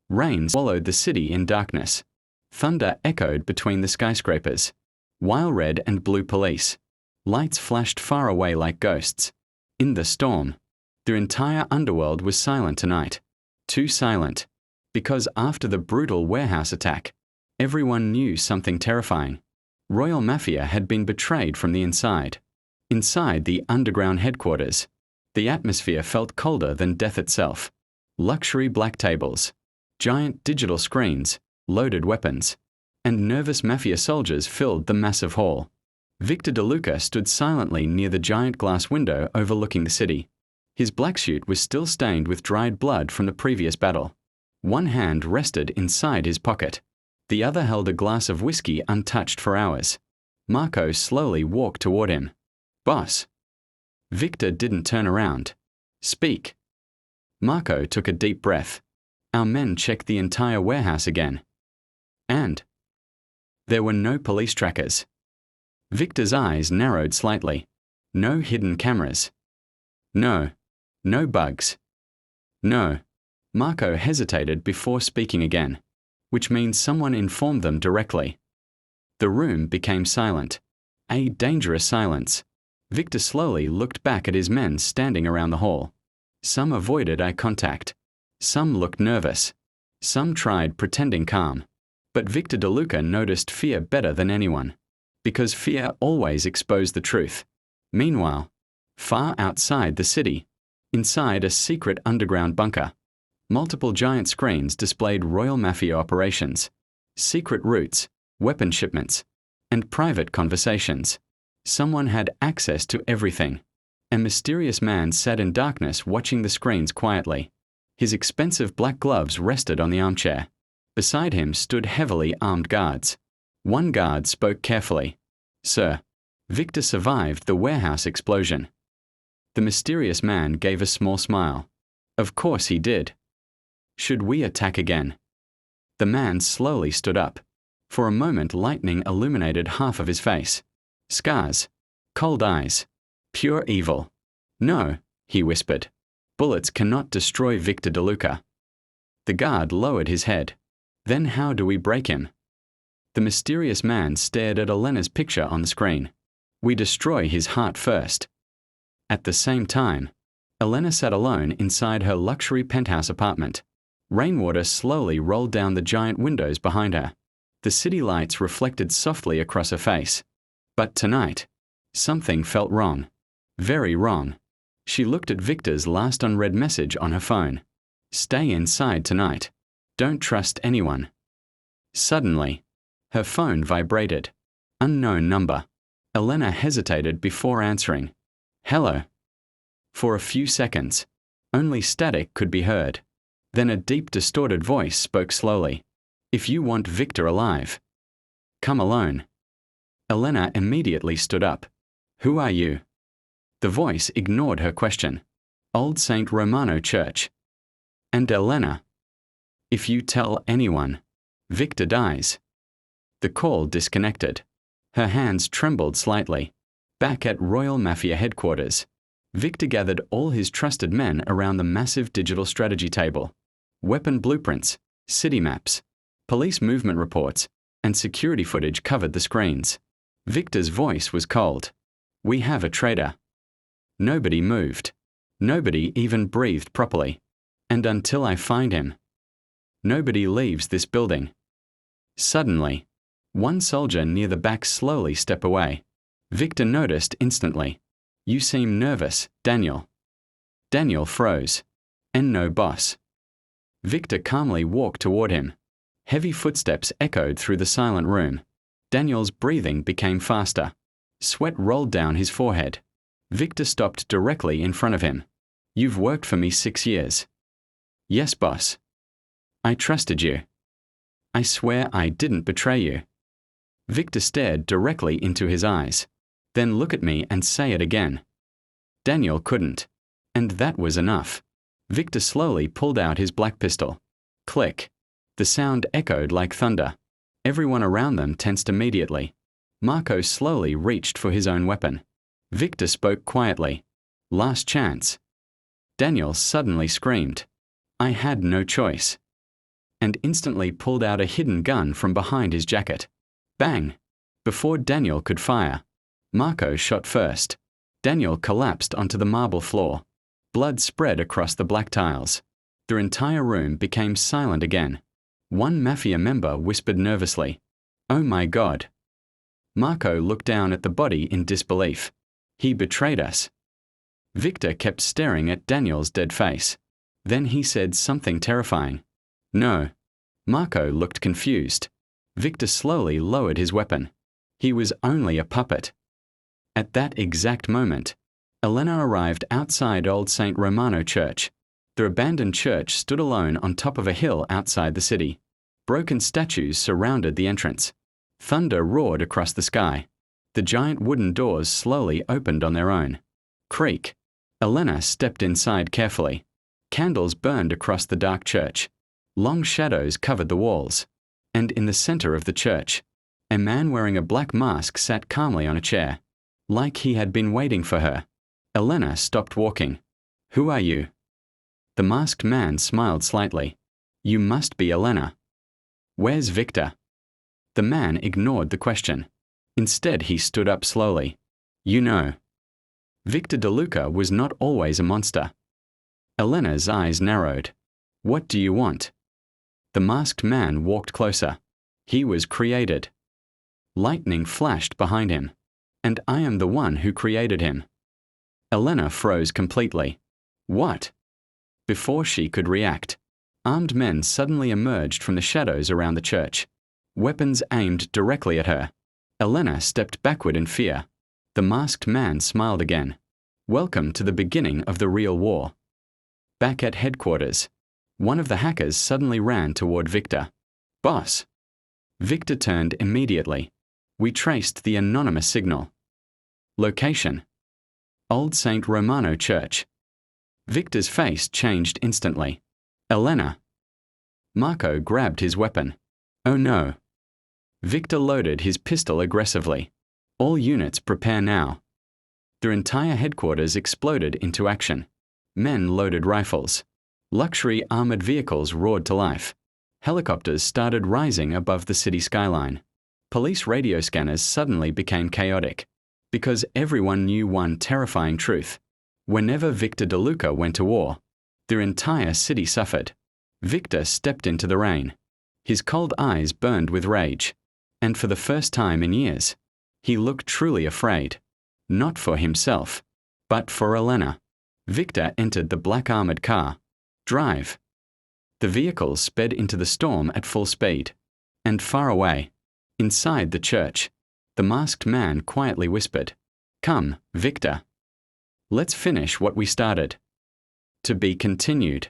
Rain swallowed the city in darkness. Thunder echoed between the skyscrapers. While red and blue police. Lights flashed far away like ghosts. In the storm, the entire underworld was silent tonight. Too silent. Because after the brutal warehouse attack, everyone knew something terrifying. Royal Mafia had been betrayed from the inside. Inside the underground headquarters, the atmosphere felt colder than death itself. Luxury black tables, giant digital screens, loaded weapons, and nervous Mafia soldiers filled the massive hall. Victor DeLuca stood silently near the giant glass window overlooking the city. His black suit was still stained with dried blood from the previous battle. One hand rested inside his pocket. The other held a glass of whiskey untouched for hours. Marco slowly walked toward him. "Boss." Victor didn't turn around. "Speak." Marco took a deep breath. "Our men checked the entire warehouse again. And there were no police trackers." Victor's eyes narrowed slightly. "No hidden cameras." "No. No bugs." "No." Marco hesitated before speaking again. "Which means someone informed them directly." The room became silent. A dangerous silence. Victor slowly looked back at his men standing around the hall. Some avoided eye contact. Some looked nervous. Some tried pretending calm. But Victor DeLuca noticed fear better than anyone. Because fear always exposed the truth. Meanwhile, far outside the city, inside a secret underground bunker, multiple giant screens displayed Royal Mafia operations, secret routes, weapon shipments, and private conversations. Someone had access to everything. A mysterious man sat in darkness watching the screens quietly. His expensive black gloves rested on the armchair. Beside him stood heavily armed guards. One guard spoke carefully. "Sir, Victor survived the warehouse explosion." The mysterious man gave a small smile. "Of course he did." "Should we attack again?" The man slowly stood up. For a moment lightning illuminated half of his face. Scars. Cold eyes. Pure evil. "No," he whispered. "Bullets cannot destroy Victor DeLuca." The guard lowered his head. "Then how do we break him?" The mysterious man stared at Elena's picture on the screen. "We destroy his heart first." At the same time, Elena sat alone inside her luxury penthouse apartment. Rainwater slowly rolled down the giant windows behind her. The city lights reflected softly across her face. But tonight, something felt wrong. Very wrong. She looked at Victor's last unread message on her phone. "Stay inside tonight. Don't trust anyone." Suddenly, her phone vibrated. Unknown number. Elena hesitated before answering. "Hello." For a few seconds, only static could be heard. Then a deep, distorted voice spoke slowly. "If you want Victor alive, come alone." Elena immediately stood up. "Who are you?" The voice ignored her question. "Old Saint Romano Church." "And Elena?" "If you tell anyone, Victor dies." The call disconnected. Her hands trembled slightly. Back at Royal Mafia headquarters, Victor gathered all his trusted men around the massive digital strategy table. Weapon blueprints, city maps, police movement reports, and security footage covered the screens. Victor's voice was cold. "We have a traitor." Nobody moved. Nobody even breathed properly. "And until I find him, nobody leaves this building." Suddenly, one soldier near the back slowly stepped away. Victor noticed instantly. "You seem nervous, Daniel." Daniel froze. "And no, boss." Victor calmly walked toward him. Heavy footsteps echoed through the silent room. Daniel's breathing became faster. Sweat rolled down his forehead. Victor stopped directly in front of him. "You've worked for me 6 years." "Yes, boss." "I trusted you. I swear I didn't betray you." Victor stared directly into his eyes. "Then look at me and say it again." Daniel couldn't. And that was enough. Victor slowly pulled out his black pistol. Click. The sound echoed like thunder. Everyone around them tensed immediately. Marco slowly reached for his own weapon. Victor spoke quietly. "Last chance." Daniel suddenly screamed. "I had no choice." and instantly pulled out a hidden gun from behind his jacket. Bang! Before Daniel could fire, Marco shot first. Daniel collapsed onto the marble floor. Blood spread across the black tiles. The entire room became silent again. One Mafia member whispered nervously, "Oh my God." Marco looked down at the body in disbelief. He betrayed us. Victor kept staring at Daniel's dead face. Then he said something terrifying. "No." Marco looked confused. Victor slowly lowered his weapon. He was only a puppet. At that exact moment, Elena arrived outside Old St. Romano Church. The abandoned church stood alone on top of a hill outside the city. Broken statues surrounded the entrance. Thunder roared across the sky. The giant wooden doors slowly opened on their own. Creak. Elena stepped inside carefully. Candles burned across the dark church. Long shadows covered the walls. And in the center of the church, a man wearing a black mask sat calmly on a chair, like he had been waiting for her. Elena stopped walking. "Who are you?" The masked man smiled slightly. "You must be Elena." "Where's Victor?" The man ignored the question. Instead, he stood up slowly. "You know, Victor DeLuca was not always a monster." Elena's eyes narrowed. "What do you want?" The masked man walked closer. "He was created." Lightning flashed behind him. "And I am the one who created him." Elena froze completely. "What?" Before she could react, armed men suddenly emerged from the shadows around the church, weapons aimed directly at her. Elena stepped backward in fear. The masked man smiled again. "Welcome to the beginning of the real war." Back at headquarters, one of the hackers suddenly ran toward Victor. "Boss!" Victor turned immediately. "We traced the anonymous signal." Location: Old St. Romano Church. Victor's face changed instantly. "Elena!" Marco grabbed his weapon. "Oh no!" Victor loaded his pistol aggressively. "All units prepare now." Their entire headquarters exploded into action. Men loaded rifles. Luxury armored vehicles roared to life. Helicopters started rising above the city skyline. Police radio scanners suddenly became chaotic, because everyone knew one terrifying truth. Whenever Victor DeLuca went to war, their entire city suffered. Victor stepped into the rain. His cold eyes burned with rage. And for the first time in years, he looked truly afraid. Not for himself, but for Elena. Victor entered the black armored car. "Drive." The vehicle sped into the storm at full speed. And far away, inside the church, the masked man quietly whispered, "Come, Victor. Let's finish what we started." To be continued.